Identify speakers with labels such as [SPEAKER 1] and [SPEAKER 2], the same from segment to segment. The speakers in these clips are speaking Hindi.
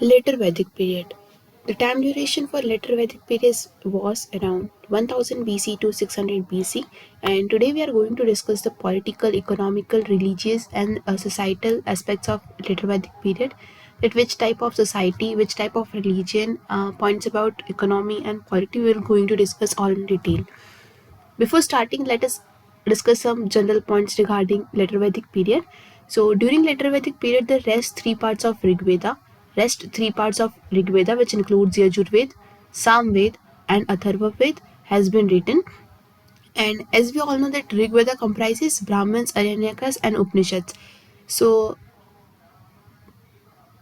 [SPEAKER 1] Later Vedic period. The time duration for later Vedic period was around 1000 BC to 600 BC, and today we are going to discuss the political, economical, religious, and societal aspects of later Vedic period. That which type of society, which type of religion, points about economy and polity we are going to discuss all in detail. Before starting, let us discuss some general points regarding later Vedic period. So during later Vedic period, the rest three parts of Rig Veda, which includes Yajurved, Samved, and Atharva Ved, has been written. And as we all know that Rig Veda comprises Brahmins, Aranyakas, and Upanishads. So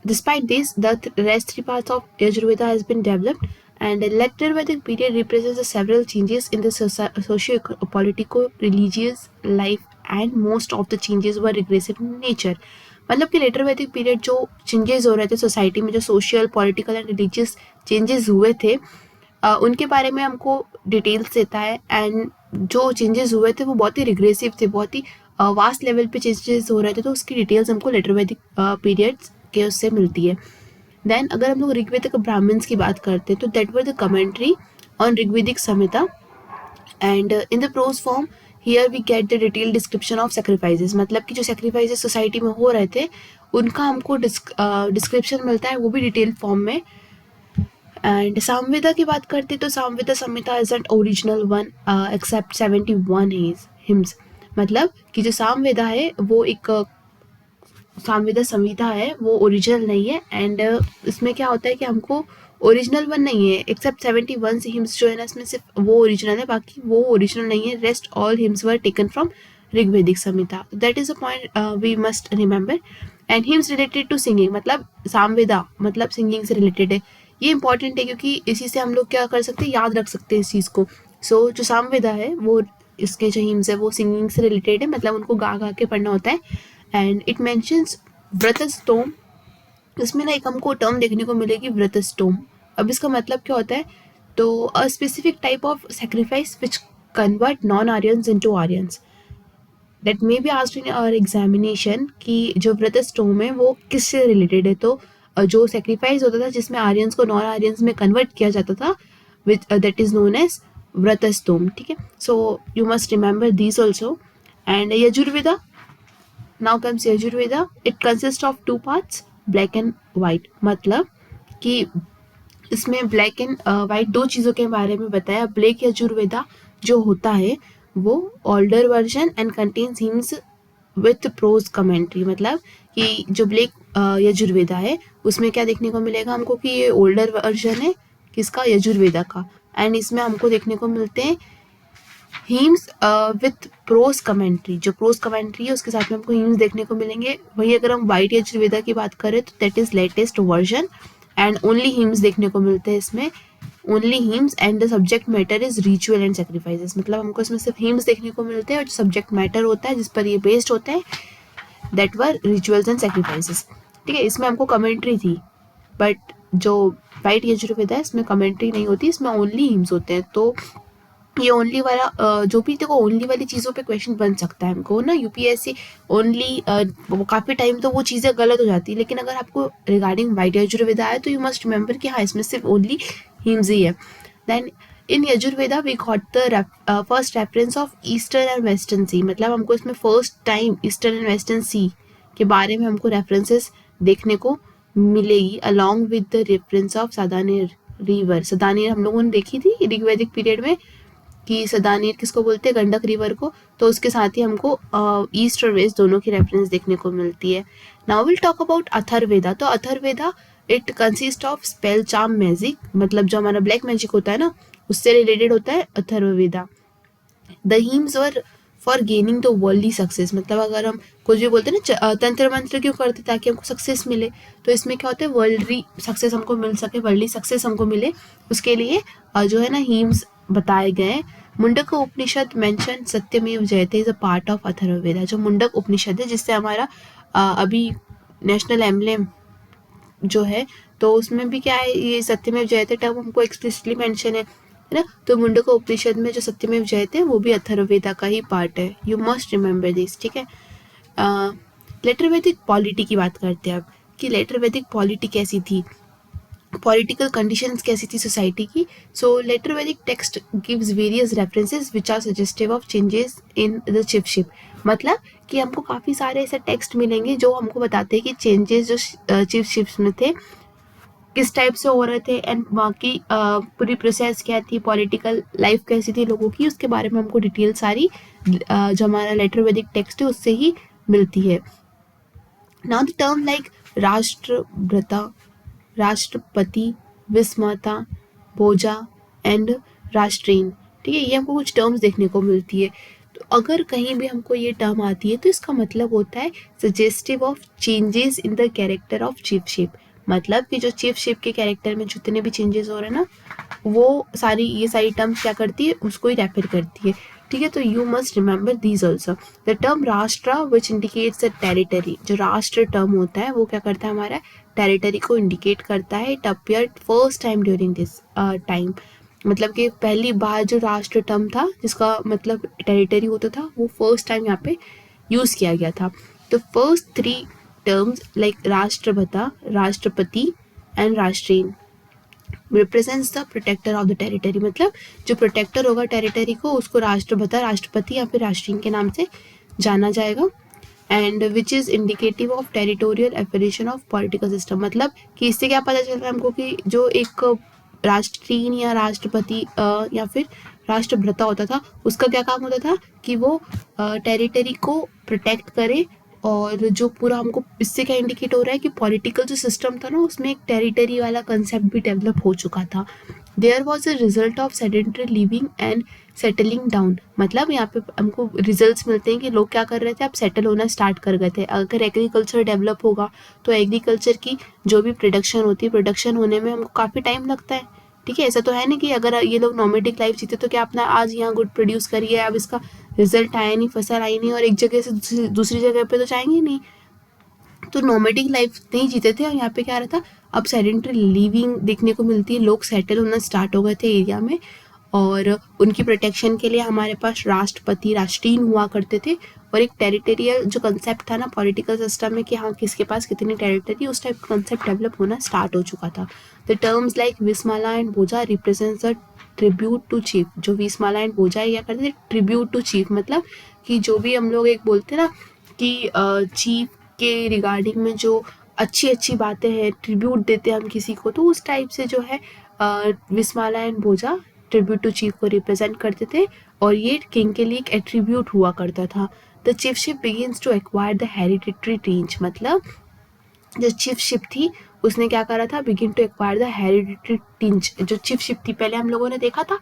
[SPEAKER 1] despite this, the rest three parts of Yajurveda has been developed, and the later Vedic period represents the several changes in the socio-political, religious life, and most of the changes were regressive in nature. मतलब कि लेटर वैदिक पीरियड जो चेंजेस हो रहे थे सोसाइटी में, जो social political and religious changes हुए थे, उनके बारे में हमको डिटेल्स देता है. एंड जो चेंजेस हुए थे वो बहुत ही रिग्रेसिव थे, बहुत ही वास्ट लेवल पे चेंजेस हो रहे थे, तो उसकी डिटेल्स हमको लेटर वैदिक पीरियड्स के उससे मिलती है. देन अगर हम लोग ऋग्वेदिक ब्राह्मण्स की बात करते हैं तो that were the commentary on Rigvedic Samhita. And in the prose form here we get the detail description of sacrifices. मतलब कि जो सेक्रीफाइसेस सोसाइटी में हो रहे थे उनका हमको डिस्क्रिप्शन मिलता है, वो भी डिटेल फॉर्म में. एंड सामवेदा की बात करते तो Samaveda Samhita is an original one except 71 hymns. मतलब कि जो सामवेदा है वो एक सामवेदा संहिता है, वो ओरिजिनल नहीं है. एंड इसमें क्या होता है कि हमको ओरिजिनल वन नहीं है, एक्सेप्ट 71 हिम्स जो है ना, इसमें सिर्फ वो ओरिजिनल है, बाकी वो ओरिजिनल नहीं है. Rest all hymns were taken from Rigvedic Samhita. That is a point we must remember. And hymns related to singing, मतलब सामवेदा मतलब सिंगिंग से रिलेटेड है. ये इंपॉर्टेंट है क्योंकि इसी से हम लोग क्या कर सकते हैं, याद रख सकते हैं इस चीज़ को. सो जो सामवेदा है वो, इसके जो हिम्स है वो सिंगिंग से रिलेटेड है, मतलब उनको गा गा के पढ़ना होता है. And it mentions vratastoma. इसमें ना एक हमको टर्म देखने को मिलेगी व्रतस्तोम. अब इसका मतलब क्या होता है, तो a specific type of sacrifice which convert non Aryans into Aryans. That may be asked in our examination कि जो व्रतस्तोम है वो किससे रिलेटेड है. तो जो सेक्रीफाइस होता था जिसमें आर्यंस को नॉन आर्यंस में कन्वर्ट किया जाता था, which that is known as vratastoma. ठीक है, so you must remember this also. And Yajurveda, now comes Yajurveda. It consist of two parts, black and white. मतलब कि इसमें ब्लैक एंड वाइट दो चीज़ों के बारे में बताया. ब्लैक यजुर्वेदा जो होता है वो older version and contains hymns with prose commentary. मतलब कि जो ब्लैक यजुर्वेदा है उसमें क्या देखने को मिलेगा हमको कि ये ओल्डर वर्जन है किसका, यजुर्वेदा का. एंड इसमें हमको देखने को मिलते हैं हीम्स विथ प्रोज कमेंट्री. जो प्रोज कमेंट्री है उसके साथ में हमको हीम्स देखने को मिलेंगे. वही अगर हम वाइट यजुर्वेदा की बात करें तो that is latest version and only hymns देखने को मिलते हैं इसमें, only hymns. And the subject matter is ritual and sacrifices. मतलब हमको इसमें सिर्फ हीम्स देखने को मिलते हैं और जो सब्जेक्ट मैटर होता है जिस पर ये बेस्ड होते हैं that were rituals and sacrifices. ठीक है, इसमें हमको कमेंट्री थी, बट जो वाइट यजुर्वेदा है इसमें कमेंट्री नहीं होती, इसमें ओनली हीम्स होते हैं. तो ये ओनली वाला जो भी देखो ओनली वाली चीज़ों पे क्वेश्चन बन सकता है हमको ना, यूपीएससी ओनली काफ़ी टाइम तो वो चीज़ें गलत हो जाती है. लेकिन अगर आपको रिगार्डिंग वाइट यजुर्वेदा है तो यू मस्ट रिमेंबर कि हाँ इसमें सिर्फ ओनली हिम्स ही है. Then in Yajurveda we got the first reference of eastern and western sea. मतलब हमको इसमें first time eastern and western sea के बारे में हमको रेफरेंसेस देखने को मिलेगी along with the reference of Sadanira river. Sadanira हम लोगों ने देखी थी ऋग्वैदिक पीरियड में कि सदानीर किसको बोलते हैं, गंडक रिवर को. तो उसके साथ ही हमको ईस्ट और वेस्ट दोनों की रेफरेंस देखने को मिलती है. Now will talk about Atharvaveda. तो Atharvaveda it consist of spell charm magic. मतलब जो हमारा ब्लैक मैजिक होता है ना उससे रिलेटेड होता है Atharvaveda. The hymns were for gaining the worldly success. मतलब अगर हम कुछ भी बोलते हैं ना तंत्र मंत्र क्यों करते ताकि हमको सक्सेस मिले, तो इसमें क्या होता है वर्ल्डली सक्सेस हमको मिल सके, वर्ल्डली सक्सेस हमको मिले, उसके लिए जो है ना हीम्स बताए गए. मुंडक उपनिषद मेंशन सत्यमेव जयते is a part of Atharvaveda. जो मुंडक उपनिषद है जिससे हमारा अभी नेशनल एम्बलेम जो है, तो उसमें भी क्या है ये सत्यमेव जयते टर्म हमको एक्सप्लिसिटली मेंशन है ना. तो मुंडक उपनिषद में जो सत्यमेव जयते वो भी अथर्ववेदा का ही पार्ट है. You must remember this. ठीक है, लेटर वैदिक पॉलिटी की बात करते हैं अब कि लेटर वैदिक पॉलिटी कैसी थी. पॉलिटिकल कंडीशंस कैसी थी सोसाइटी की. So later Vedic text gives various references which are suggestive of changes in the chiefship. मतलब कि हमको काफ़ी सारे ऐसे टेक्स्ट मिलेंगे जो हमको बताते हैं कि चेंजेस जो चिफशिप्स में थे किस टाइप से हो रहे थे एंड वहाँ की पूरी प्रोसेस क्या थी, पॉलिटिकल लाइफ कैसी थी लोगों की, उसके बारे में हमको डिटेल सारी जो हमारा लेटर वैदिक टेक्स्ट है उससे ही मिलती है. नाउ द टर्म लाइक राष्ट्रभ्रता, राष्ट्रपति, विस्माता, भोजा एंड राष्ट्रीन, ठीक है, ये हमको कुछ टर्म्स देखने को मिलती है. तो अगर कहीं भी हमको ये टर्म आती है तो इसका मतलब होता है suggestive of changes in the character of chiefship. मतलब कि जो चीफशिप के कैरेक्टर में जितने भी चेंजेस हो रहे हैं ना, वो सारी ये सारी टर्म्स क्या करती है, उसको ही रेफर करती है. ठीक है, तो you must remember these also. The term राष्ट्र विच इंडिकेट्स द टेरिटरी, जो राष्ट्र टर्म होता है वो क्या करता है, हमारा टेरिटरी को इंडिकेट करता है. It appeared first time during this time. मतलब कि पहली बार जो राष्ट्र टर्म था जिसका मतलब टेरिटरी होता था वो फर्स्ट टाइम यहाँ पे यूज़ किया गया था. तो first three terms like rashtrabhata, rashtrapati and rashtrin represents the protector of the territory. मतलब जो प्रोटेक्टर होगा टेरिटरी को उसको राष्ट्रभता, राष्ट्रपति या फिर राष्ट्रीन के नाम से जाना जाएगा. And which is indicative of territorial affiliation of political system. मतलब कि इससे क्या पता चल रहा है हमको कि जो एक राष्ट्रीन या राष्ट्रपति या फिर राष्ट्रभ्रता होता था उसका क्या काम होता था कि वो टेरिटरी को प्रोटेक्ट करे. और जो पूरा हमको इससे क्या इंडिकेट हो रहा है कि पॉलिटिकल जो सिस्टम था ना उसमें एक टेरिटरी वाला कंसेप्ट भी डेवलप हो चुका था. There was a result of sedentary living and settling down. मतलब यहाँ पे हमको रिजल्ट्स मिलते हैं कि लोग क्या कर रहे थे, अब सेटल होना स्टार्ट कर गए थे. अगर एग्रीकल्चर डेवलप होगा तो एग्रीकल्चर की जो भी प्रोडक्शन होती है, प्रोडक्शन होने में हमको काफ़ी टाइम लगता है. ठीक है, ऐसा तो है नहीं कि अगर ये लोग नॉमेडिक लाइफ जीते तो क्या अपना आज यहाँ गुड प्रोड्यूस करिए, अब इसका रिजल्ट आया नहीं, फसल आई नहीं और एक जगह से दूसरी जगह पे तो जाएंगे नहीं. तो नॉमेडिक लाइफ नहीं जीते थे और यहाँ पे क्या रहा था, अब सेडेंटरी लिविंग देखने को मिलती है. लोग सेटल होना स्टार्ट हो गए थे एरिया में और उनकी प्रोटेक्शन के लिए हमारे पास राष्ट्रपति, राष्ट्रीन हुआ करते थे. और एक टेरिटोरियल जो कंसेप्ट था ना पॉलिटिकल सिस्टम में कि हाँ किसके पास कितनी टेरिटरी, उस टाइप का कंसेप्ट डेवलप होना स्टार्ट हो चुका था. The terms like vismala and bhoja represents the tribute to chief. जो विस्माला एंड भोजा या करते थे ट्रिब्यूट टू चीफ, मतलब कि जो भी हम लोग एक बोलते ना कि चीफ के रिगार्डिंग में जो अच्छी अच्छी बातें हैं, ट्रिब्यूट देते हैं हम किसी को, तो उस टाइप से जो है विस्माला एंड भोजा ट्रिब्यूट टू चीफ को रिप्रेजेंट करते थे. और ये किंग के लिए एक एट्रीब्यूट हुआ करता था. The chiefship begins to acquire the hereditary range. मतलब जो चीफशिप थी उसने क्या करा था, begin to acquire the hereditary tinge. जो चीफशिप थी पहले हम लोगों ने देखा था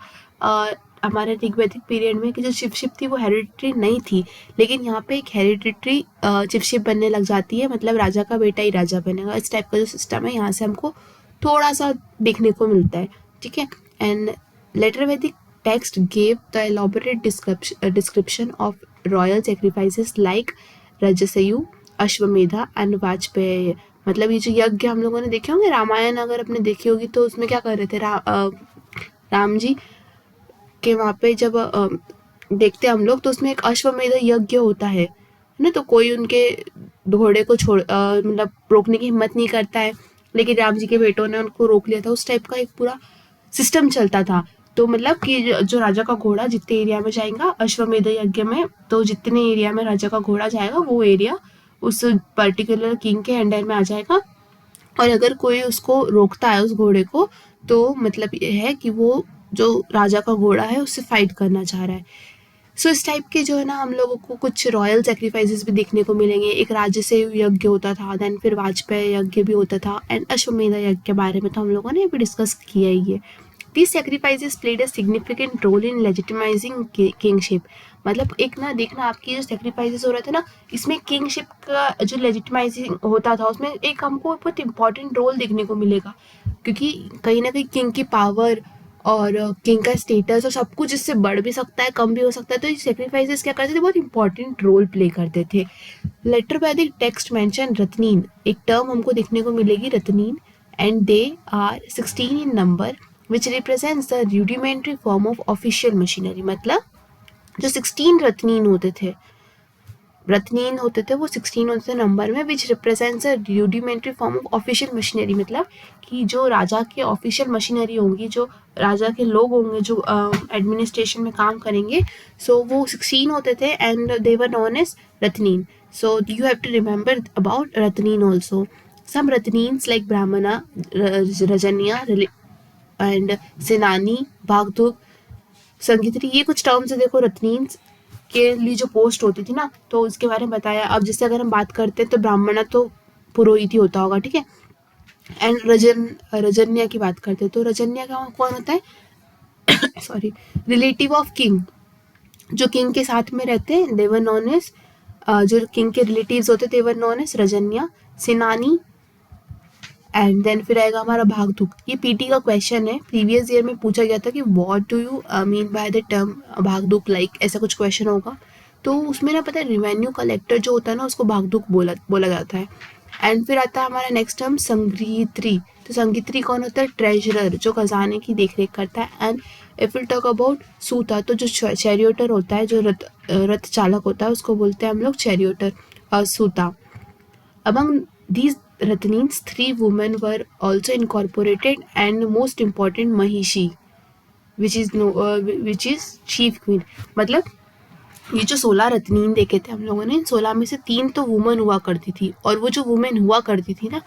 [SPEAKER 1] हमारे ऋग्वैदिक पीरियड में कि जो चीफशिप थी वो हेरिडिटरी नहीं थी, लेकिन यहाँ पे एक हेरिडिटरी चीफशिप बनने लग जाती है. मतलब राजा का बेटा ही राजा बनेगा, इस टाइप का जो सिस्टम है यहाँ से हमको थोड़ा सा देखने को मिलता है. ठीक है, and later Vedic text gave the elaborate description of royal sacrifices like Rajasuya, Ashvamedha and Vajapeya. मतलब ये जो यज्ञ हम लोगों ने देखे होंगे, रामायण अगर अपने देखी होगी तो उसमें क्या कर रहे थे, राम जी के वहाँ पे जब देखते हम लोग तो उसमें एक अश्वमेध यज्ञ होता है ना. तो कोई उनके घोड़े को छोड़ मतलब रोकने की हिम्मत नहीं करता है, लेकिन राम जी के बेटों ने उनको रोक लिया था. उस टाइप का एक पूरा सिस्टम चलता था. तो मतलब कि जो राजा का घोड़ा जितने एरिया में जाएगा अश्वमेध यज्ञ में, तो जितने एरिया में राजा का घोड़ा जाएगा वो एरिया उस पर्टिकुलर किंग के अंडर में आ जाएगा. और अगर कोई उसको रोकता है उस घोड़े को तो मतलब ये है कि वो जो राजा का घोड़ा है उससे फाइट करना चाह रहा है. सो इस टाइप के जो है ना हम लोगों को कुछ रॉयल सेक्रीफाइसेस भी देखने को मिलेंगे. एक राजसेयु यज्ञ होता था, देन फिर वाजपेय यज्ञ भी होता था, एंड अश्वमेध यज्ञ के बारे में तो हम लोगों ने अभी डिस्कस किया ही है. These sacrifices played a significant role in legitimizing kingship. मतलब एक ना देखना आपकी जो सेक्रीफाइसेस हो रहे थे ना इसमें किंगशिप का जो लेजिटिमाइजिंग होता था उसमें एक हमको बहुत इंपॉर्टेंट रोल देखने को मिलेगा, क्योंकि कहीं ना कहीं किंग की पावर और किंग का स्टेटस और सब कुछ इससे बढ़ भी सकता है, कम भी हो सकता है. तो ये सेक्रीफाइसेस क्या करते थे, बहुत इंपॉर्टेंट रोल प्ले करते थे. लेटर वैदिक टेक्स्ट मेंशन रत्नीन, एक टर्म हमको देखने को मिलेगी ratnin, and they are 16 in number which represents the rudimentary form of official machinery. मतलब जो 16 रत्नीन होते थे रत्नीन होते थे वो 16 होते थे नंबर में, विच represents a rudimentary form of official machinery, मतलब कि जो राजा के ऑफिशियल मशीनरी होंगी, जो राजा के लोग होंगे जो एडमिनिस्ट्रेशन में काम करेंगे, सो वो 16 होते थे and they were known as ratnin. So you have to remember about ratnin also. Some Ratnins like Brahmana, Rajanya and सेनानी, भागदुक, संगीतरी, ये कुछ टर्म्स है. देखो रत्नीन्स के लिए जो पोस्ट होती थी ना, तो उसके बारे में बताया. अब जैसे अगर हम बात करते हैं तो ब्राह्मणा तो पुरोहित ही होता होगा, ठीक है. एंड रजन्या की बात करते हैं तो रजन्या का कौन होता है सॉरी, रिलेटिव ऑफ किंग, जो किंग के साथ में रहते हैं, देवर नॉन एज, जो किंग के रिलेटिव्स होते थे देवर नॉन एज रजन्या. सेनानी एंड देन फिर आएगा हमारा भागदुक. ये पीटी का क्वेश्चन है, प्रीवियस ईयर में पूछा गया था कि what do you mean by the term bhagaduk, like ऐसा कुछ क्वेश्चन होगा. तो उसमें ना पता है रिवेन्यू कलेक्टर जो होता है ना उसको भागदुक बोला जाता है. एंड फिर आता है हमारा नेक्स्ट टर्म संग्रहित्री. तो संग्रहित्री कौन होता है? ट्रेजरर, जो खजाने की देख रेख करता है. And if will talk about सूता, तो जो चैरियोटर होता है, जो रथ चालक होता है, उसको बोलते हैं हम लोग चैरियोटर, सूता. Among these Ratnins, 3 women were also incorporated, and most important Mahishi, which is chief queen. मतलब ये जो 16 रत्नीन देखे थे हम लोगों ने, इन 16 में से 3 तो वुमेन हुआ करती थी. और वो जो वुमेन हुआ करती थी ना,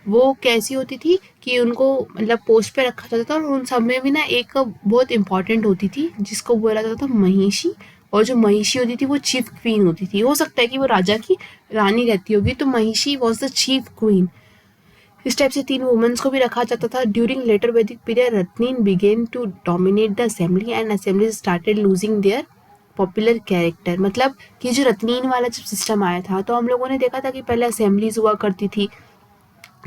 [SPEAKER 1] वो कैसी होती थी कि उनको मतलब पोस्ट पे रखा जाता था. और उन सब में भी ना एक बहुत इंपॉर्टेंट होती थी जिसको बोला जाता था महिषी. और जो महिषी होती थी वो चीफ क्वीन होती थी. हो सकता है कि वो राजा की रानी रहती होगी, तो mahishi was the chief queen. इस टाइप से 3 वुमेन्स को भी रखा जाता था. During later Vedic period ratnin began to dominate the assembly and assembly started losing their popular character. मतलब कि जो रत्नीन वाला जब सिस्टम आया था तो हम लोगों ने देखा था कि पहले असेंबलीज हुआ करती थी.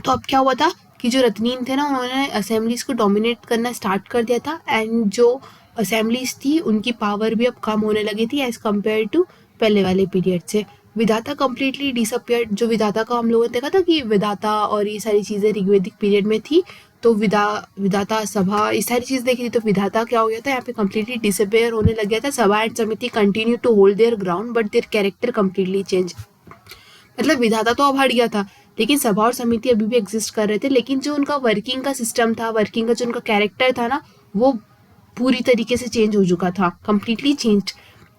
[SPEAKER 1] तो अब क्या हुआ था कि जो रत्नीन थे ना, उन्होंने असेंबलीज को डोमिनेट करना स्टार्ट कर दिया था. एंड जो असेंबलीज थी उनकी पावर भी अब कम होने लगी थी एज कम्पेयर टू पहले वाले पीरियड से. विधाता कम्प्लीटली डिसअपियर्ड. जो विधाता का हम लोगों ने देखा था कि विधाता और ये सारी चीज़ें ऋग्वेदिक पीरियड में थी, तो विधाता सभा ये सारी चीज़ देखी थी. तो विधाता क्या हो गया था यहाँ पे, कम्प्लीटली डिसअपियर होने लग गया था. Sabha and Samiti continue to hold their ground but their character completely change. मतलब विधाता तो अब हट गया था, लेकिन सभा और समिति अभी भी एग्जिस्ट कर रहे थे. लेकिन जो उनका वर्किंग का सिस्टम था, वर्किंग का जो उनका कैरेक्टर था ना, वो पूरी तरीके से चेंज हो चुका था, completely change.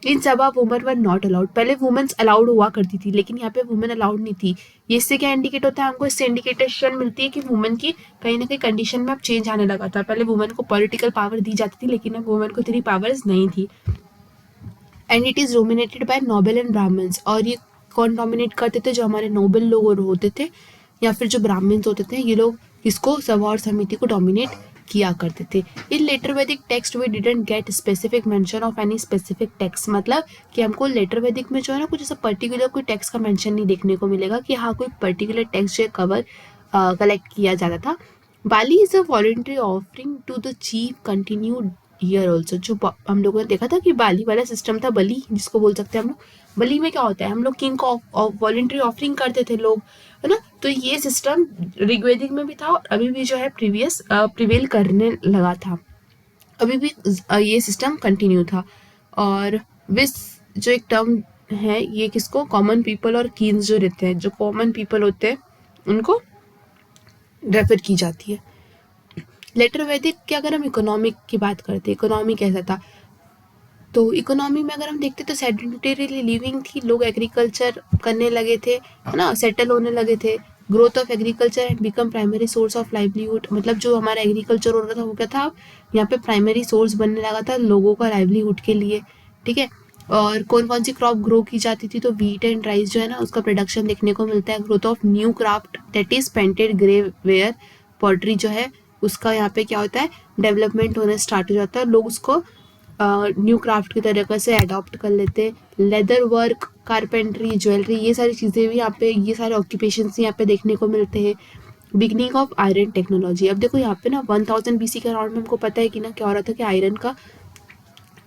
[SPEAKER 1] In sabha women were not allowed. पहले वुमेन्स अलाउड हुआ करती थी, लेकिन यहाँ पे वुमेन अलाउड नहीं थी. ये इससे क्या इंडिकेट होता है हमको? इससे इंडिकेशन मिलती है कि वुमेन की कहीं ना कहीं कंडीशन में अब चेंज आने लगा था. पहले वुमेन को पॉलिटिकल पावर दी जाती थी, लेकिन अब वुमेन को इतनी पावर्स नहीं थी. And it is dominated by noble and Brahmans. और ये कौन डोमिनेट करते थे? जो हमारे नोबल लोग होते थे या फिर जो ब्राह्मण्स होते थे, ये लोग इसको सभा और समिति को डोमिनेट किया करते थे. In later Vedic text we didn't get specific mention of any specific text. मतलब कि हमको लेटर वैदिक में जो है ना कुछ ऐसा पर्टिकुलर कोई टेक्स्ट का मेंशन नहीं देखने को मिलेगा कि हाँ कोई पर्टिकुलर टेक्स्ट जो कवर कलेक्ट किया जाता था. Bali is a voluntary offering to the chief continued year also. जो हम लोगों ने देखा था कि बाली वाला सिस्टम था, बली जिसको बोल सकते हैं हम लोग. बली में क्या होता है, हम लोग किंग को वॉलंटरी ऑफरिंग करते थे लोग, है ना. तो ये सिस्टम ऋग्वेदिक में भी था और अभी भी जो है प्रिवेल करने लगा था. अभी भी ये सिस्टम कंटिन्यू था. और विस जो एक टर्म है, ये किसको, कॉमन पीपल और कीन्स जो रहते हैं, जो कॉमन पीपल होते हैं उनको रेफर की जाती है. लेटर वैदिक की अगर हम इकोनॉमिक की बात करते हैं, इकोनॉमी कैसा था, तो इकोनॉमी में अगर हम देखते तो सेडेंटरी लिविंग थी. लोग एग्रीकल्चर करने लगे थे, है ना, सेटल होने लगे थे. Growth of agriculture and become primary source of livelihood. मतलब जो हमारा एग्रीकल्चर हो रहा था वो क्या था, यहाँ पे प्राइमरी सोर्स बनने लगा था लोगों का लाइवलीहुड के लिए, ठीक है. और कौन कौन सी क्रॉप ग्रो की जाती थी, तो वीट एंड राइस जो है ना उसका प्रोडक्शन देखने को मिलता है. Growth of new craft that is painted grey ware, pottery जो है उसका यहाँ पे क्या होता है, डेवलपमेंट होना स्टार्ट हो जाता है. लोग उसको न्यू क्राफ्ट की तरीके से अडॉप्ट कर लेते. लेदर वर्क, कारपेंट्री, ज्वेलरी, ये सारी चीज़ें भी यहाँ पे, ये सारे ऑक्यूपेशंस यहाँ पे देखने को मिलते हैं. Beginning of iron technology. अब देखो यहाँ पे ना 1000 BC के अराउंड में हमको पता है कि ना क्या हो रहा था कि आयरन का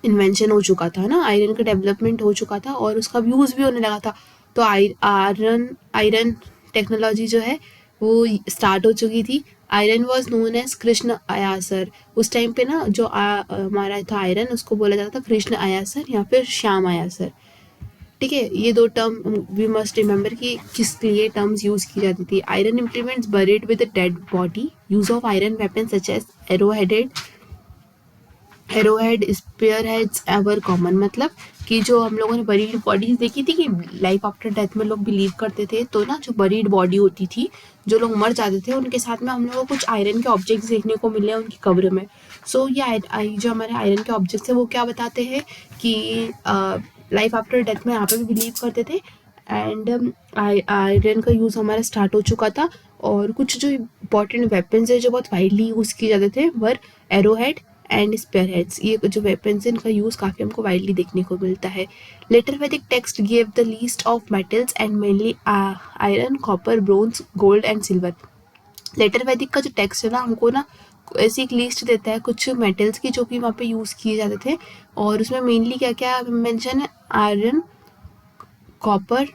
[SPEAKER 1] इन्वेंशन हो चुका था ना, आयरन का डेवलपमेंट हो चुका था और उसका यूज़ भी होने लगा था. तो आयरन टेक्नोलॉजी जो है वो स्टार्ट हो चुकी थी. Iron was known as krishna ayas. उस टाइम पे ना जो हमारा था आयरन, उसको बोला जाता था कृष्ण आयासर या फिर श्याम आयासर. ठीक है, ये दो टर्म वी मस्ट रिमेंबर कि किस लिए टर्म्स यूज की जाती थी. Iron implements buried with dead body, use of iron weapon such as arrowhead spear heads ever common. मतलब कि जो हम लोगों ने बरीड बॉडीज देखी थी कि लाइफ आफ्टर डेथ में लोग बिलीव करते थे, तो ना जो बरीड बॉडी होती थी, जो लोग मर जाते थे, उनके साथ में हम लोगों को कुछ आयरन के ऑब्जेक्ट्स देखने को मिले उनकी कब्र में. सो ये जो हमारे आयरन के ऑब्जेक्ट्स है वो क्या बताते हैं कि लाइफ आफ्टर डेथ में यहाँ पे भी बिलीव करते थे. एंड आयरन का यूज़ हमारा स्टार्ट हो चुका था. और कुछ जो इम्पोर्टेंट वेपन्स है जो बहुत वाइडली यूज़ किए जाते थे वर एरोहेड एंड स्पेयर हेड्स. ये जो वेपन्स हैं इनका यूज़ काफ़ी हमको वाइडली देखने को मिलता है. Later Vedic text give the list of metals and mainly iron, copper, bronze, gold and silver. Later Vedic का जो टेक्स्ट है ना हमको ना ऐसी एक लिस्ट देता है कुछ मेटल्स की जो कि वहाँ पे यूज़ किए जाते थे. और उसमें मेनली क्या क्या मेंशन है, iron, copper,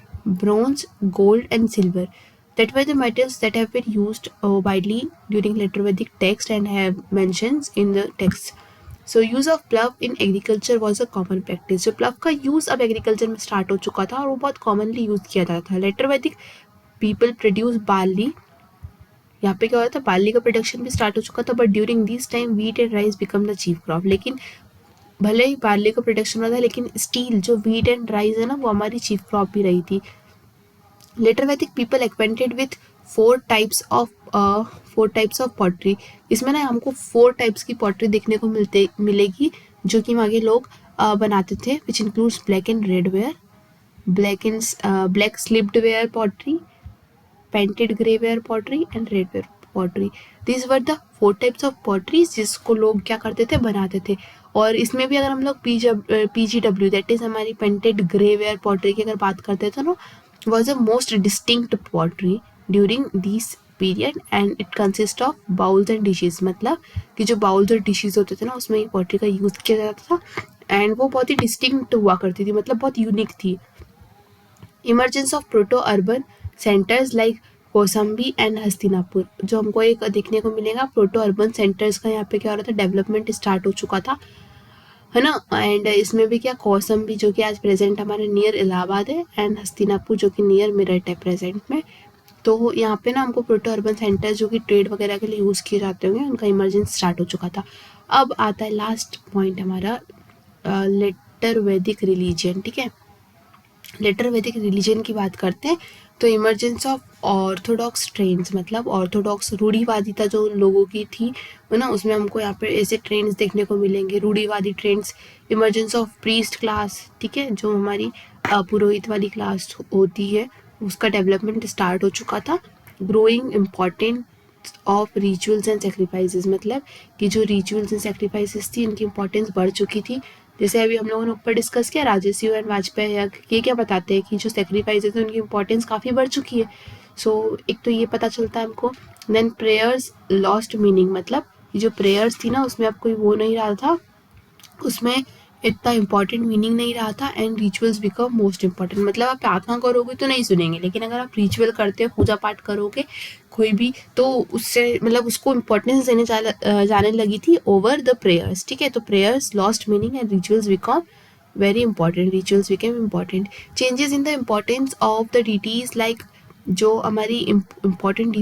[SPEAKER 1] bronze, gold, and silver. That were the metals that have been used widely during later Vedic text and have mentions in the text. So use of plough in agriculture was a common practice. जो plough का use अब agriculture में start हो चुका था और वो बहुत commonly use किया जाता था. Later Vedic people produce barley. यहाँ पे क्या हो रहा था, बार्ली का प्रोडक्शन भी स्टार्ट हो चुका था. But during this time wheat and rice become the chief crop. लेकिन भले ही बार्ली का प्रोडक्शन हुआ था लेकिन स्टील जो वीट एंड राइस है ना वो हमारी चीफ क्रॉप भी रही थी. लेटर वैदिक people acquainted with four types of pottery. इसमें ना हमको 4 टाइप्स की पॉटरी देखने को मिलेगी जो कि आगे लोग बनाते थे, which includes black and red ware, black slipped ware pottery, painted grey ware pottery and red ware pottery. This were the 4 types of potteries जिसको लोग क्या करते थे, बनाते थे. और इसमें भी अगर हम लोग PGW दैट इज हमारी पेंटेड ग्रे वेयर पॉटरी की अगर बात करते थे ना, was a most distinct pottery during this period and it consists of bowls and dishes. मतलब कि जो बाउल्स और डिशेज होते थे ना उसमें ये पॉटरी का यूज़ किया जाता था एंड वो बहुत ही डिस्टिंक्ट हुआ करती थी, मतलब बहुत यूनिक थी. Emergence of proto urban centres like Kosambi and Hastinapur. जो हमको एक देखने को मिलेगा प्रोटो अर्बन सेंटर्स का यहाँ पे क्या हो रहा था, डेवलपमेंट स्टार्ट हो चुका था, है ना. एंड इसमें भी क्या, कौसम्बी जो कि आज प्रेजेंट हमारे नियर इलाहाबाद है एंड हस्तिनापुर जो कि नियर मेरठ है प्रेजेंट में. तो यहाँ पे ना हमको प्रोटो अर्बन सेंटर्स जो कि ट्रेड वगैरह के लिए यूज़ किए जाते होंगे उनका इमरजेंस स्टार्ट हो चुका था. अब आता है लास्ट पॉइंट हमारा, लेटर वैदिक रिलीजन. ठीक है, लेटर वैदिक रिलीजन की बात करते हैं तो इमरजेंस ऑफ ऑर्थोडॉक्स ट्रेन्स, मतलब ऑर्थोडॉक्स रूढ़ीवादिता जो लोगों की थी है ना, उसमें हमको यहाँ पे ऐसे ट्रेन्स देखने को मिलेंगे, रूढ़ीवादी trends. Emergence of priest class, ठीक है, जो हमारी पुरोहित वाली क्लास होती है उसका डेवलपमेंट स्टार्ट हो चुका था. Growing important of rituals and sacrifices, मतलब कि जो रिचुअल्स एंड सेक्रीफाइसेस थी इनकी इंपॉर्टेंस बढ़ चुकी थी. जैसे अभी हम लोगों ने ऊपर डिस्कस किया राजस्व एंड वाजपेयी यज्ञ, ये क्या बताते हैं कि जो सेक्रीफाइसेस है उनकी इंपॉर्टेंस काफ़ी बढ़ चुकी है. सो एक तो ये पता चलता है हमको. देन प्रेयर्स लॉस्ट मीनिंग, मतलब ये जो प्रेयर्स थी ना उसमें अब कोई वो नहीं रहा था, उसमें इतना इम्पॉर्टेंट मीनिंग नहीं रहा था. And rituals become most important, मतलब आप प्रार्थना करोगे तो नहीं सुनेंगे लेकिन अगर आप रिचुअल करते हो, पूजा पाठ करोगे कोई भी, तो उससे मतलब उसको इम्पोर्टेंस देने जाने लगी थी ओवर द प्रेयर्स. ठीक है, तो prayers lost meaning and rituals become very important, rituals became important. Changes in the importance of the deities, like जो हमारी इम्पोर्टेंट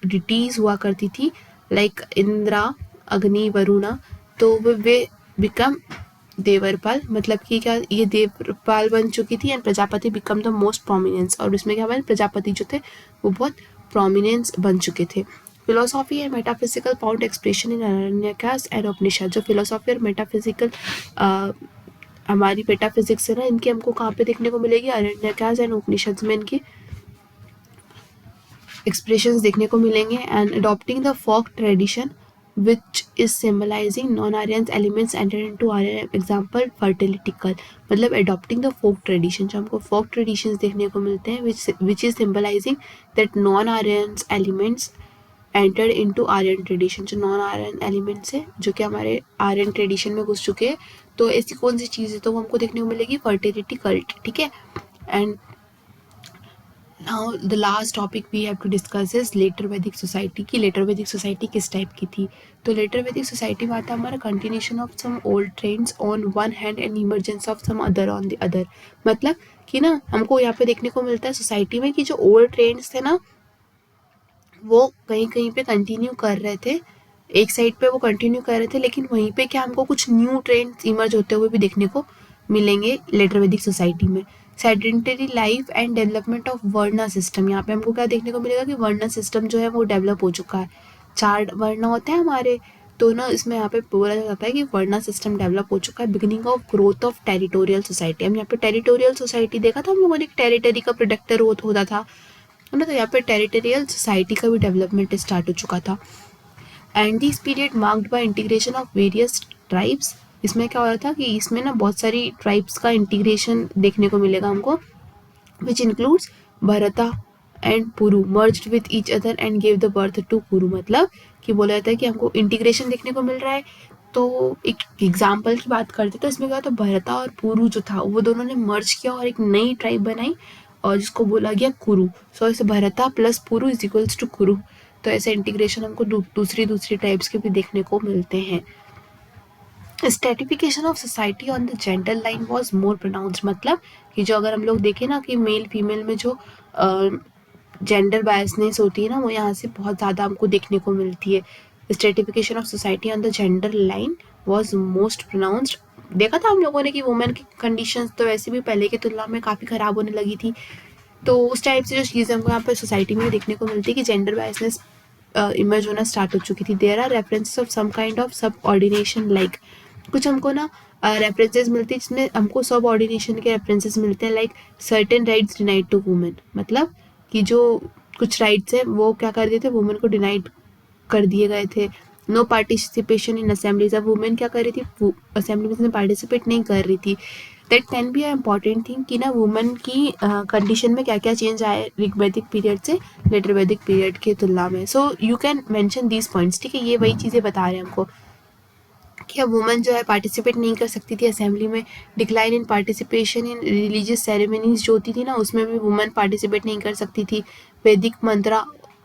[SPEAKER 1] डिटीज हुआ करती थी लाइक इंद्रा, अग्नि, वरुणा, तो वे बिकम देवरपाल, मतलब कि क्या ये देवपाल बन चुकी थी. And Prajapati become the most prominence, और उसमें क्या हुआ, प्रजापति जो थे वो बहुत प्रोमिनेंस बन चुके थे. Philosophy and metaphysical found expression in Aranyakas and Upanishad. जो फिलोसॉफी और मेटाफिजिकल हमारी मेटाफिजिक्स है ना, इनकी हमको कहाँ पे देखने को मिलेगी, अरण्यकास एंड उपनिषद में इनकी एक्सप्रेशंस देखने को मिलेंगे. And adopting the folk tradition which is symbolizing non-Aryan elements entered into Aryan, example fertility cult. मतलब adopting the folk tradition, जो हमको folk traditions देखने को मिलते हैं which is symbolizing that non-Aryan elements entered into Aryan tradition. जो non-Aryan elements है जो कि हमारे Aryan tradition में घुस चुके हैं, तो ऐसी कौन सी चीज़ है तो वो हमको देखने को मिलेगी, fertility cult. ठीक है. And Now the last topic we have to discuss is later Vedic society की later Vedic society किस टाइप की थी. तो later Vedic society में आता है हमारा continuation of some old trends on one hand and emergence of some other on the other. मतलब कि ना हमको यहाँ पे देखने को मिलता है सोसाइटी में कि जो ओल्ड ट्रेंड्स थे ना वो कहीं कहीं पे कंटिन्यू कर रहे थे, एक साइड पे वो कंटिन्यू कर रहे थे, लेकिन वहीं पे क्या हमको कुछ न्यू ट्रेंड्स इमर्ज होते हुए भी देखने को मिलेंगे लेटर वैदिक सोसाइटी में। Sedentary life and development of varna system, यहाँ पे हमको क्या देखने को मिलेगा कि वर्ना सिस्टम जो है वो डेवलप हो चुका है। 4 वर्ण होते हैं हमारे, तो ना इसमें यहाँ पे बोला जाता है कि वर्ना सिस्टम डेवलप हो चुका है। Beginning of growth of territorial society, हम यहाँ पे टेरिटोरियल सोसाइटी देखा था हम लोगों ने, टेरिटरी का प्रोटेक्टर होता था है ना, तो यहाँ पे टेरिटोरियल सोसाइटी का भी डेवलपमेंट स्टार्ट हो चुका था। And this period marked by integration of various tribes, इसमें क्या हो रहा था कि इसमें ना बहुत सारी ट्राइब्स का इंटीग्रेशन देखने को मिलेगा हमको, which includes Bharata and Puru merged with each other and give the birth to Puru, मतलब कि बोला जाता है कि हमको इंटीग्रेशन देखने को मिल रहा है। तो एक एग्जाम्पल की बात करते तो इसमें क्या था, भरता और पुरु जो था वो दोनों ने मर्ज किया और एक नई ट्राइब बनाई और जिसको बोला गया कुरु। सो ऐसे Bharata plus Puru is equals to Kuru, तो ऐसे इंटीग्रेशन हमको दूसरी टाइप्स के भी देखने को मिलते हैं। Stratification of society on the gender line was more pronounced, मतलब कि जो अगर हम लोग देखें ना कि मेल फीमेल में जो जेंडर बायसनेस होती है ना वो यहाँ से बहुत ज़्यादा हमको देखने को मिलती है। Stratification of society on the gender line was most pronounced, देखा था हम लोगों ने कि वुमेन की कंडीशंस तो वैसे भी पहले की तुलना में काफ़ी ख़राब होने लगी थी। तो उस टाइप से जो चीज़ें हमको यहाँ पर सोसाइटी में देखने को मिलती है कि जेंडर बायसनेस इमर्ज होना स्टार्ट हो चुकी थी। There are references of some kind of subordination, like कुछ हमको ना रेफरेंसेस मिलते हैं जिसमें हमको सब ऑर्डिनेशन के रेफरेंसेस मिलते हैं, like certain rights denied to women, मतलब कि जो कुछ राइट्स है वो क्या कर दिए थे, वुमेन को डिनाइड कर दिए गए थे। नो पार्टिसिपेशन इन असेंबलीज, अब वुमेन क्या कर रही थी, असेंबली में पार्टिसिपेट नहीं कर रही थी। That can be a important thing कि ना वुमेन की कंडीशन में क्या क्या चेंज आए ऋग्वैदिक पीरियड से लेटर वैदिक पीरियड की तुलना में। So you can mention these points, ठीक है, ये वही चीज़ें बता रहे हैं हमको कि अब वुमेन जो है पार्टिसिपेट नहीं कर सकती थी असेंबली में। Decline in participation in religious ceremonies जो होती थी ना उसमें भी वुमेन पार्टिसिपेट नहीं कर सकती थी। Vedic mantra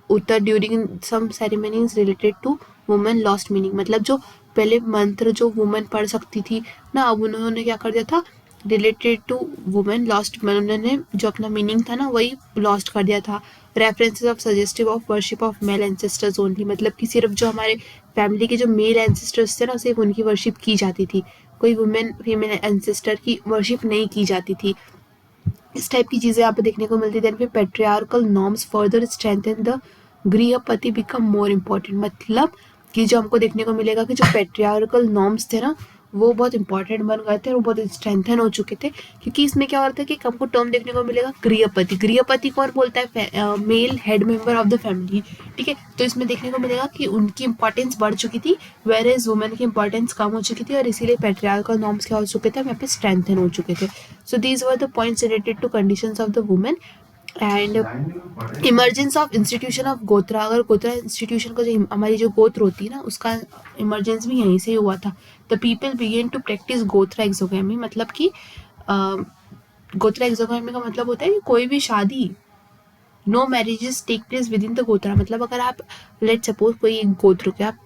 [SPEAKER 1] uttered during some ceremonies related to women lost meaning, मतलब जो पहले मंत्र जो वुमेन पढ़ सकती थी ना अब उन्होंने क्या कर दिया था, रिलेटेड टू वुमेन लॉस्ट, उन्होंने जो अपना मीनिंग था ना वही लॉस्ट कर दिया था। References of suggestive of worship of male ancestors only, मतलब कि सिर्फ जो हमारे फैमिली के जो मेल एंसेस्टर्स थे ना सिर्फ उनकी वर्शिप की जाती थी, कोई वुमेन फीमेल एंसेस्टर की वर्शिप नहीं की जाती थी। इस टाइप की चीज़ें यहाँ पे देखने को मिलती है। फिर patriarchal norms further strengthen the grihapati become more important, मतलब कि जो हमको देखने को मिलेगा कि जो पेट्रियार्कल नॉर्म्स थे ना वो बहुत इंपॉर्टेंट बन गए थे और बहुत स्ट्रेंथन हो चुके थे, क्योंकि इसमें क्या होता है कि हमको टर्म देखने को मिलेगा गृहपति। गृहपति कौन बोलता है, male head member of the family, ठीक है, तो इसमें देखने को मिलेगा कि उनकी इंपॉर्टेंस बढ़ चुकी थी वेर एज वुमेन की इंपॉर्टेंस कम हो चुकी थी और इसीलिए पेट्रियार्कल नॉर्म्स क्या हो चुके थे, यहाँ पे स्ट्रेंथन हो चुके थे। So these were the points related to conditions of the women and emergence of institution of गोत्रा। अगर गोत्रा इंस्टीट्यूशन का जो हमारी जो गोत्र होती है ना उसका इमरजेंस भी यहीं से ही हुआ था। The people began to practise gotra exogamy, मतलब कि गोत्रा एक्सोगैमी का मतलब होता है कि कोई भी शादी, no marriages take place within the gotra, मतलब अगर आप लेट सपोज कोई एक गोत्र के आप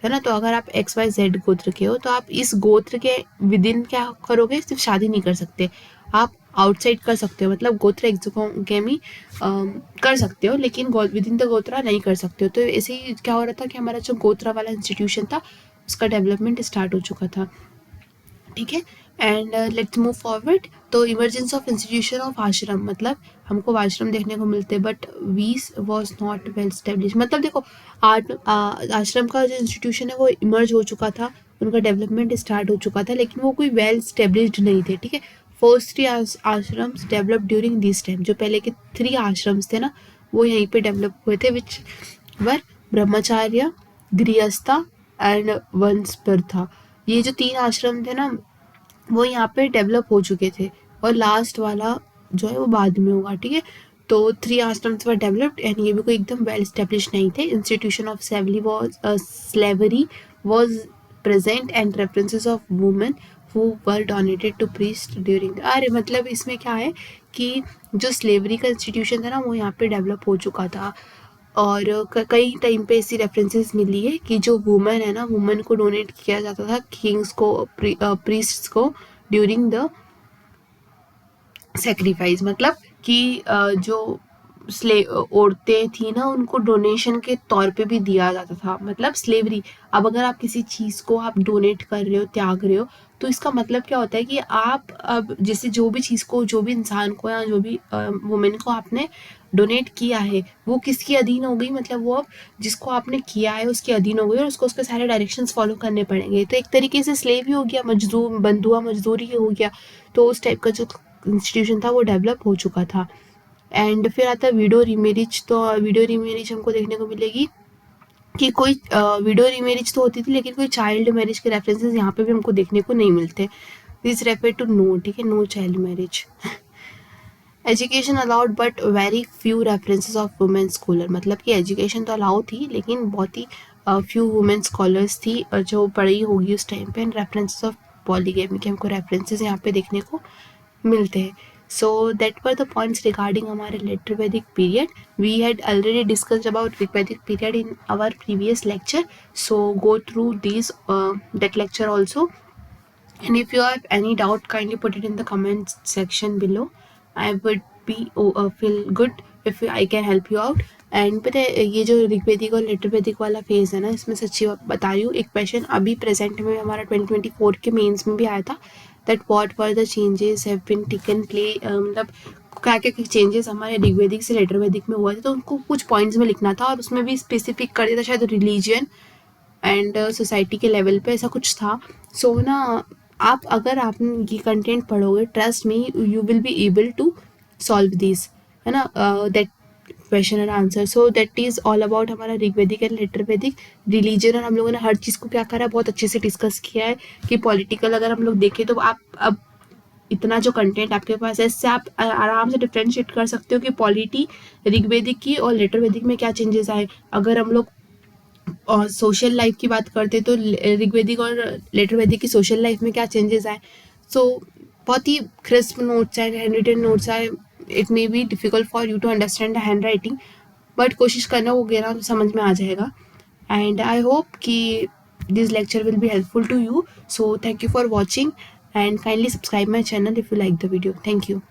[SPEAKER 1] है ना, तो अगर आप XYZ गोत्र के हो तो आप इस गोत्र के विद इन क्या करोगे, सिर्फ शादी नहीं कर सकते, आप आउटसाइड कर सकते हो, मतलब गोत्र एक्सोगेमी कर सकते हो लेकिन विद इन द गोत्रा नहीं कर सकते हो। तो ऐसे ही क्या हो रहा था कि हमारा जो गोत्रा वाला इंस्टीट्यूशन था उसका डेवलपमेंट स्टार्ट हो चुका था, ठीक है। And let's move forward. तो इमरजेंस ऑफ इंस्टीट्यूशन ऑफ आश्रम, मतलब हमको आश्रम देखने को मिलते हैं बट वीस वॉज नॉट वेल स्टेब्लिश, मतलब देखो आश्रम का जो इंस्टीट्यूशन है वो इमर्ज हो चुका था, उनका डेवलपमेंट स्टार्ट हो चुका था लेकिन वो कोई वेल स्टेब्लिश्ड नहीं थे, ठीक है। First 3 ashrams develop during this time, जो पहले के 3 आश्रम्स थे ना वो यहीं पे डेवलप हुए थे, विच वर ब्रह्मचार्य, गृहस्था एंड वंशप्रथा। ये जो 3 आश्रम थे ना वो यहाँ पे डेवलप हो चुके थे और लास्ट वाला जो है वो बाद में होगा, ठीक है। तो 3 आश्रम्स वर डेवलप्ड एंड ये भी कोई एकदम वेल स्टेब्लिश नहीं थे। Institution of slavery was present and references of women who were donated to priest during, अरे मतलब इसमें क्या है कि जो स्लेवरी का इंस्टीट्यूशन था ना वो यहाँ पे डेवलप हो चुका था और कई टाइम पे ऐसी रेफरेंसेस मिली है कि जो वुमेन है ना वुमेन को डोनेट किया जाता था किंग्स को, प्रीस्ट्स को ड्यूरिंग द सेक्रीफाइस मतलब कि जो औरतें थी ना उनको डोनेशन के तौर पे भी दिया जाता था, मतलब स्लेवरी। अब अगर आप किसी चीज़ को आप डोनेट कर रहे हो, त्याग रहे हो, तो इसका मतलब क्या होता है कि आप अब जैसे जो भी चीज़ को, जो भी इंसान को या जो भी वुमेन को आपने डोनेट किया है, वो किसकी अधीन हो गई, मतलब वो अब जिसको आपने किया है उसके अधीन हो गई और उसको उसके सारे डायरेक्शंस फॉलो करने पड़ेंगे। तो एक तरीके से स्लेव ही हो गया, मजदूर बंधुआ मजदूरी ही हो गया। तो उस टाइप का जो इंस्टीट्यूशन था वो डेवलप हो चुका था। एंड फिर आता है वीडियो रीमेरिज। तो वीडियो रीमेरिज हमको देखने को मिलेगी कि कोई वीडियो रीमेरिज तो होती थी, लेकिन कोई चाइल्ड मैरिज के रेफरेंसेस यहाँ पे भी हमको देखने को नहीं मिलते। दिस रेफर टू नो, ठीक है, no child marriage. Education allowed but very few references of women scholar, मतलब कि एजुकेशन तो अलाउ थी लेकिन बहुत ही फ्यू वुमेन स्कॉलर्स थी जो पढ़ी होगी उस टाइम पे। एंड रेफरेंसेस ऑफ पॉलीगैमी के हमको रेफरेंसेस यहाँ पे देखने को मिलते हैं। So that were the points regarding हमारे later Vedic period. We had already discussed about Vedic period in our previous lecture, so go through this that lecture also. And if you have any doubt, kindly put it in the comment section below. I would be feel good if I can help you out. And पता है ये जो ऋग्वेदिक और लेटर वैदिक वाला फेज है ना, इसमें सच्ची बता रही हूँ, एक क्वेश्चन अभी प्रेजेंट में हमारा 2024 के मेंस में भी आया था, that what were the changes have been taken place, मतलब क्या क्या चेंजेस हमारे ऋग्वेदिक से लेटर वैदिक में हुआ था, तो उनको कुछ पॉइंट्स में लिखना था और उसमें भी स्पेसिफिक कर दिया था, शायद रिलीजियन एंड सोसाइटी के लेवल पे ऐसा कुछ था। सो ना आप अगर आप ये कंटेंट पढ़ोगे, trust me, you will be able to solve this, है ना, that question and answer. So that is all about हमारा Rigvedic and later Vedic religion. और हम लोगों ने हर चीज़ को क्या करा है, बहुत अच्छे से डिस्कस किया है कि पॉलिटिकल अगर हम लोग देखें तो आप अब इतना जो कंटेंट आपके पास है, इससे आप आराम से डिफ्रेंशिएट कर सकते हो कि पॉलिटी ऋग्वेदिक की और लेटर वैदिक में क्या चेंजेस आए। अगर हम लोग और सोशल लाइफ की बात करते तो ऋग्वेदिक और लेटर वैदिक की सोशल लाइफ में क्या चेंजेस आए। सो बहुत ही क्रिस्प नोट्स हैं, हैंड रिटन नोट्स आए। It may be difficult for you to understand the hand writing, but कोशिश करना, वो गिरा तो समझ में आ जाएगा। एंड आई होप कि this lecture will be helpful to you. So thank you for watching and kindly subscribe my channel if you like the video. Thank you.